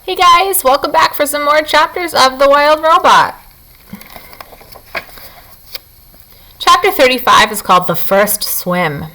Hey guys, welcome back for some more chapters of The Wild Robot. Chapter 35 is called The First Swim.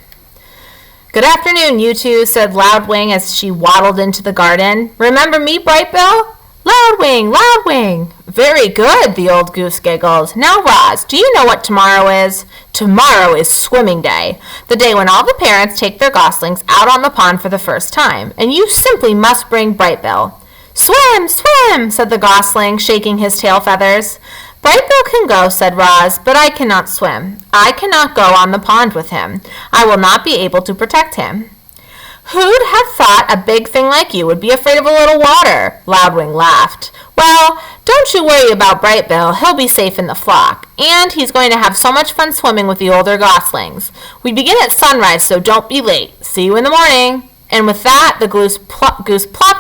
Good afternoon, you two, said Loudwing as she waddled into the garden. Remember me, Brightbill? Loudwing, Loudwing. Very good, the old goose giggled. Now, Roz, do you know what tomorrow is? Tomorrow is swimming day, the day when all the parents take their goslings out on the pond for the first time, and you simply must bring Brightbill. Swim, swim, said the gosling, shaking his tail feathers. Brightbill can go, said Roz, but I cannot swim. I cannot go on the pond with him. I will not be able to protect him. Who'd have thought a big thing like you would be afraid of a little water? Loudwing laughed. Well, don't you worry about Brightbill. He'll be safe in the flock, and he's going to have so much fun swimming with the older goslings. We begin at sunrise, so don't be late. See you in the morning. And with that, the goose plopped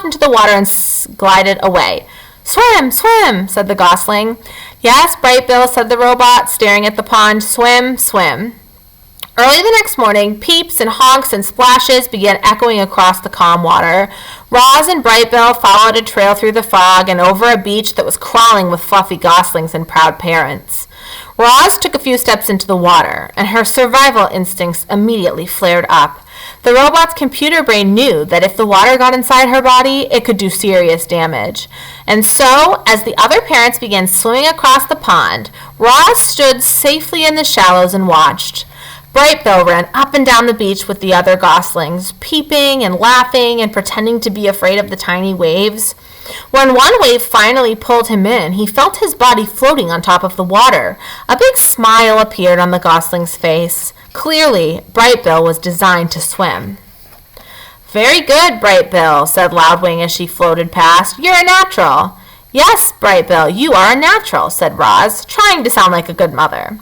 into the water and glided away. Swim, swim, said the gosling. Yes, Brightbill, said the robot, staring at the pond. Swim, swim. Early the next morning, peeps and honks and splashes began echoing across the calm water. Roz and Brightbill followed a trail through the fog and over a beach that was crawling with fluffy goslings and proud parents. Roz took a few steps into the water, and her survival instincts immediately flared up. The robot's computer brain knew that if the water got inside her body, it could do serious damage. And so, as the other parents began swimming across the pond, Roz stood safely in the shallows and watched. Brightbill ran up and down the beach with the other goslings, peeping and laughing and pretending to be afraid of the tiny waves. When one wave finally pulled him in, he felt his body floating on top of the water. A big smile appeared on the gosling's face. Clearly, Brightbill was designed to swim. Very good, Brightbill, said Loudwing as she floated past. You're a natural. Yes, Brightbill, you are a natural, said Roz, trying to sound like a good mother.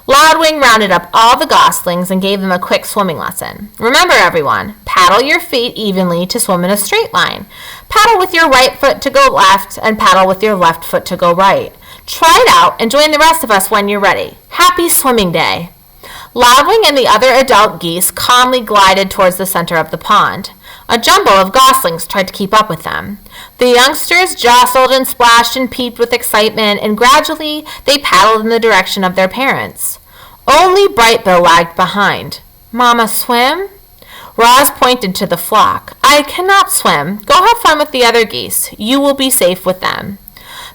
Loudwing rounded up all the goslings and gave them a quick swimming lesson. Remember, everyone, paddle your feet evenly to swim in a straight line. Paddle with your right foot to go left and paddle with your left foot to go right. Try it out and join the rest of us when you're ready. Happy swimming day. Loudwing and the other adult geese calmly glided towards the center of the pond. A jumble of goslings tried to keep up with them. The youngsters jostled and splashed and peeped with excitement, and gradually they paddled in the direction of their parents. Only Brightbill lagged behind. Mama, swim? Roz pointed to the flock. I cannot swim. Go have fun with the other geese. You will be safe with them.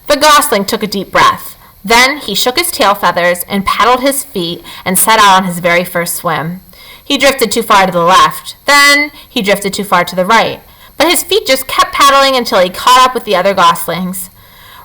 The gosling took a deep breath. Then he shook his tail feathers and paddled his feet and set out on his very first swim. He drifted too far to the left. Then he drifted too far to the right. But his feet just kept paddling until he caught up with the other goslings.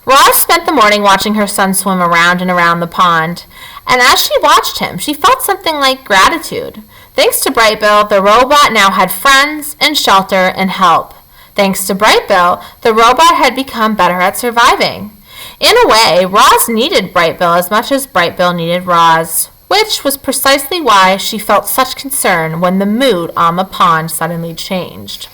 Roz spent the morning watching her son swim around and around the pond. And as she watched him, she felt something like gratitude. Thanks to Brightbill, the robot now had friends and shelter and help. Thanks to Brightbill, the robot had become better at surviving. In a way, Roz needed Brightbill as much as Brightbill needed Roz, which was precisely why she felt such concern when the mood on the pond suddenly changed.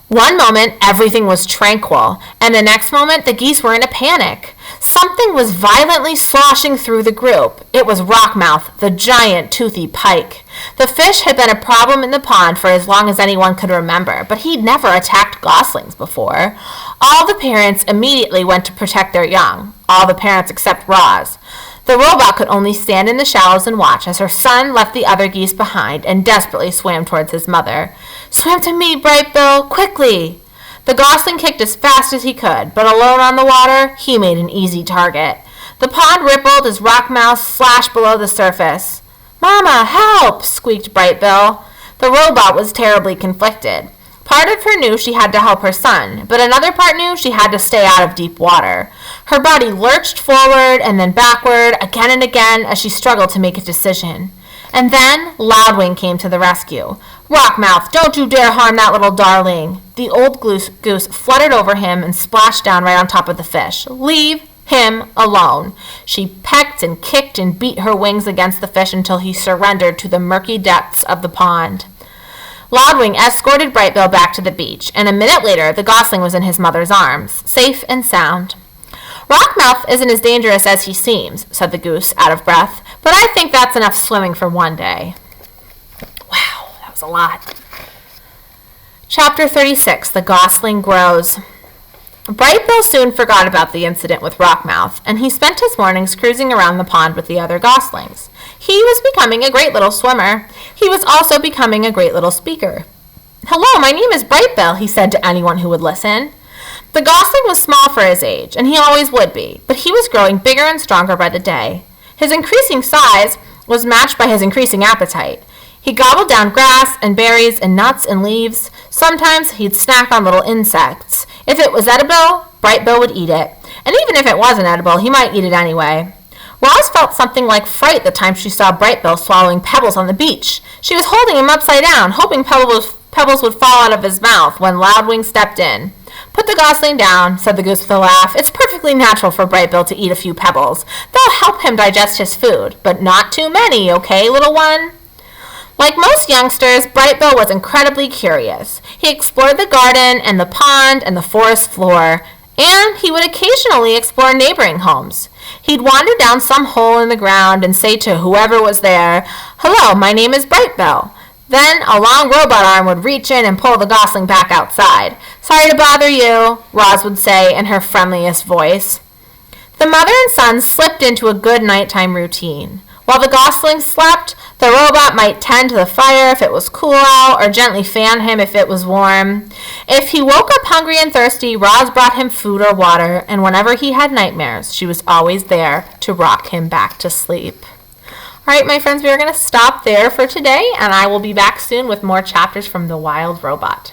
One moment, everything was tranquil, and the next moment, the geese were in a panic. Something was violently sloshing through the group. It was Rockmouth, the giant toothy pike. The fish had been a problem in the pond for as long as anyone could remember, but he'd never attacked goslings before. All the parents immediately went to protect their young, all the parents except Roz. The robot could only stand in the shallows and watch as her son left the other geese behind and desperately swam towards his mother. Swim to me, Brightbill, quickly! The gosling kicked as fast as he could, but alone on the water, he made an easy target. The pond rippled as Rockmouth slashed below the surface. Mama, help! Squeaked Brightbill. The robot was terribly conflicted. Part of her knew she had to help her son, but another part knew she had to stay out of deep water. Her body lurched forward and then backward again and again as she struggled to make a decision. And then Loudwing came to the rescue. Rockmouth, don't you dare harm that little darling. The old goose fluttered over him and splashed down right on top of the fish. Leave him alone. She pecked and kicked and beat her wings against the fish until he surrendered to the murky depths of the pond. Loudwing escorted Brightbill back to the beach, and a minute later the gosling was in his mother's arms, safe and sound. Rockmouth isn't as dangerous as he seems, said the goose, out of breath, but I think that's enough swimming for one day. Wow, that was a lot. Chapter 36, The Gosling Grows. Brightbill soon forgot about the incident with Rockmouth, and he spent his mornings cruising around the pond with the other goslings. He was becoming a great little swimmer. He was also becoming a great little speaker. "Hello, my name is Brightbill," he said to anyone who would listen. The gosling was small for his age, and he always would be, but he was growing bigger and stronger by the day. His increasing size was matched by his increasing appetite. He gobbled down grass and berries and nuts and leaves. Sometimes he'd snack on little insects. If it was edible, Brightbill would eat it. And even if it wasn't edible, he might eat it anyway. Roz felt something like fright the time she saw Brightbill swallowing pebbles on the beach. She was holding him upside down, hoping pebbles would fall out of his mouth when Loudwing stepped in. "Put the gosling down," said the goose with a laugh. "It's perfectly natural for Brightbill to eat a few pebbles. They'll help him digest his food, but not too many, okay, little one?" Like most youngsters, Brightbill was incredibly curious. He explored the garden and the pond and the forest floor, and he would occasionally explore neighboring homes. He'd wander down some hole in the ground and say to whoever was there, "Hello, my name is Brightbill." Then a long robot arm would reach in and pull the gosling back outside. "Sorry to bother you," Roz would say in her friendliest voice. The mother and son slipped into a good nighttime routine. While the gosling slept, the robot might tend to the fire if it was cool out, or gently fan him if it was warm. If he woke up hungry and thirsty, Roz brought him food or water, and whenever he had nightmares, she was always there to rock him back to sleep. All right, my friends, we are going to stop there for today, and I will be back soon with more chapters from The Wild Robot.